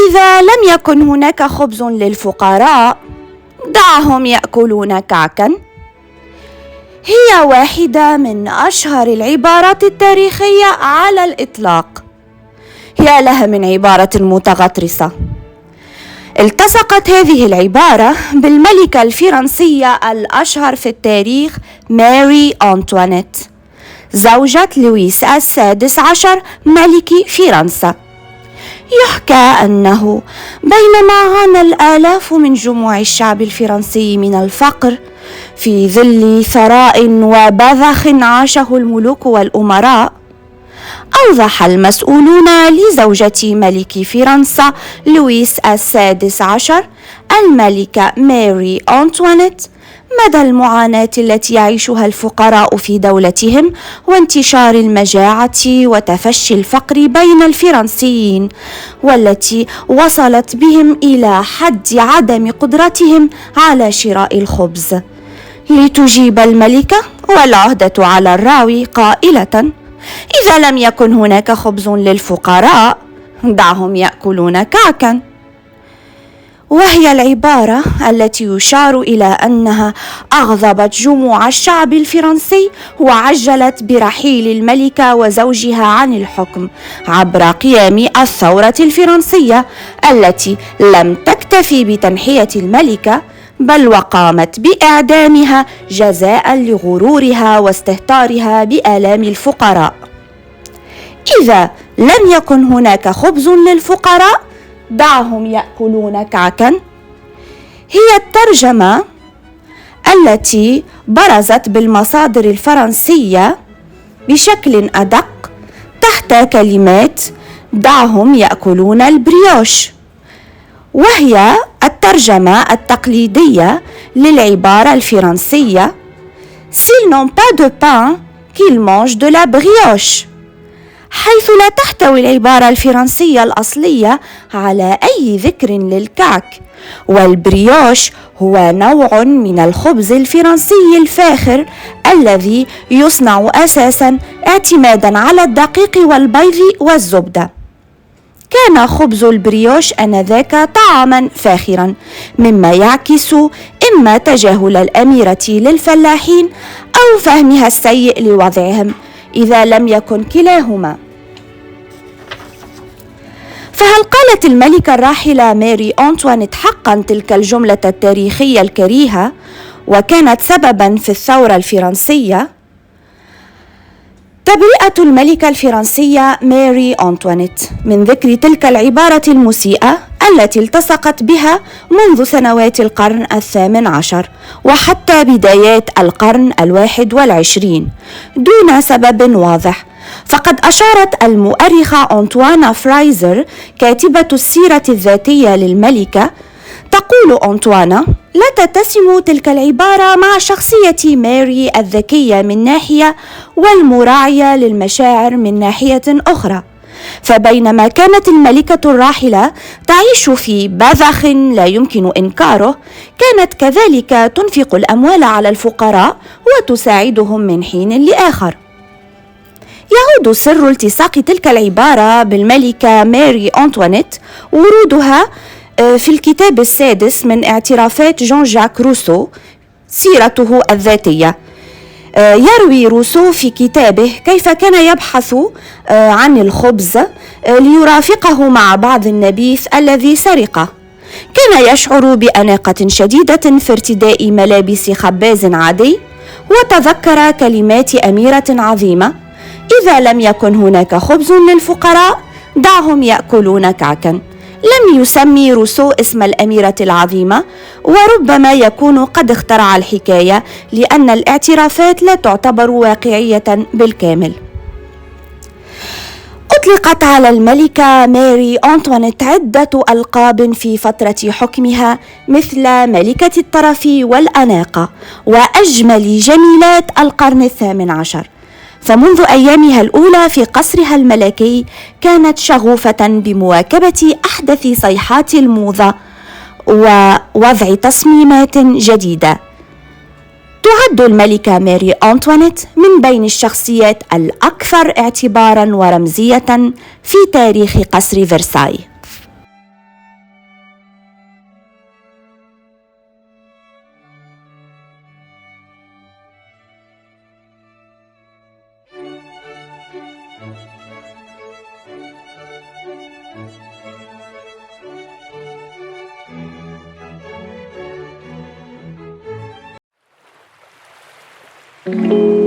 إذا لم يكن هناك خبز للفقراء دعهم يأكلون كعكا هي واحدة من أشهر العبارات التاريخية على الإطلاق. يا لها من عبارة متغطرسة. التصقت هذه العبارة بالملكة الفرنسية الأشهر في التاريخ ماري أنطوانيت، زوجة لويس السادس عشر ملك فرنسا. يحكى أنه بينما عانى الآلاف من جموع الشعب الفرنسي من الفقر في ظل ثراء وبذخ عاشه الملوك والأمراء، أوضح المسؤولون لزوجة ملك فرنسا لويس السادس عشر الملكة ماري أنطوانيت مدى المعاناة التي يعيشها الفقراء في دولتهم، وانتشار المجاعة وتفشي الفقر بين الفرنسيين، والتي وصلت بهم إلى حد عدم قدرتهم على شراء الخبز. لتجيب الملكة والعهدة على الراوي قائلة: إذا لم يكن هناك خبز للفقراء دعهم يأكلون كعكا. وهي العبارة التي يشار إلى أنها أغضبت جموع الشعب الفرنسي وعجلت برحيل الملكة وزوجها عن الحكم عبر قيام الثورة الفرنسية التي لم تكتفي بتنحية الملكة، بل وقامت بإعدامها جزاء لغرورها واستهتارها بآلام الفقراء. إذا لم يكن هناك خبز للفقراء دعهم يأكلون كعكا هي الترجمة التي برزت بالمصادر الفرنسية بشكل أدق تحت كلمات دعهم يأكلون البريوش، وهي الترجمة التقليدية للعبارة الفرنسية S'ils n'ont pas de pain, qu'ils mangent de la brioche، حيث لا تحتوي العبارة الفرنسية الأصلية على أي ذكر للكعك، والبريوش هو نوع من الخبز الفرنسي الفاخر الذي يصنع أساسا اعتمادا على الدقيق والبيض والزبدة. كان خبز البريوش آنذاك طعاما فاخرا، مما يعكس إما تجاهل الأميرة للفلاحين أو فهمها السيء لوضعهم إذا لم يكن كلاهما. فهل قالت الملكة الراحلة ماري أنطوانيت حقا تلك الجملة التاريخية الكريهة وكانت سببا في الثورة الفرنسية؟ تبرئة الملكة الفرنسية ماري أنطوانيت من ذكر تلك العبارة المسيئة التي التصقت بها منذ سنوات القرن الثامن عشر وحتى بدايات القرن 21 دون سبب واضح. فقد أشارت المؤرخة أنطوانا فرايزر كاتبة السيرة الذاتية للملكة، تقول أنطوانا: لا تتسم تلك العبارة مع شخصية ماري الذكية من ناحية والمراعية للمشاعر من ناحية أخرى. فبينما كانت الملكة الراحلة تعيش في بذخ لا يمكن إنكاره، كانت كذلك تنفق الأموال على الفقراء وتساعدهم من حين لآخر. يعود سر التصاق تلك العبارة بالملكة ماري أنطوانيت ورودها في الكتاب السادس من اعترافات جون جاك روسو، سيرته الذاتية. يروي روسو في كتابه كيف كان يبحث عن الخبز ليرافقه مع بعض النبيذ الذي سرقه. كان يشعر بأناقة شديدة في ارتداء ملابس خباز عادي، وتذكر كلمات أميرة عظيمة: إذا لم يكن هناك خبز للفقراء دعهم يأكلون كعكا. لم يسمي روسو اسم الأميرة العظيمة، وربما يكون قد اخترع الحكاية لأن الاعترافات لا تعتبر واقعية بالكامل. أطلقت على الملكة ماري أنطوانيت عدة ألقاب في فترة حكمها، مثل ملكة الترف والأناقة وأجمل جميلات القرن الثامن عشر. فمنذ أيامها الأولى في قصرها الملكي كانت شغوفة بمواكبة أحدث صيحات الموضة ووضع تصميمات جديدة. تعد الملكة ماري أنطوانيت من بين الشخصيات الأكثر اعتباراً ورمزية في تاريخ قصر فرساي. السلامة.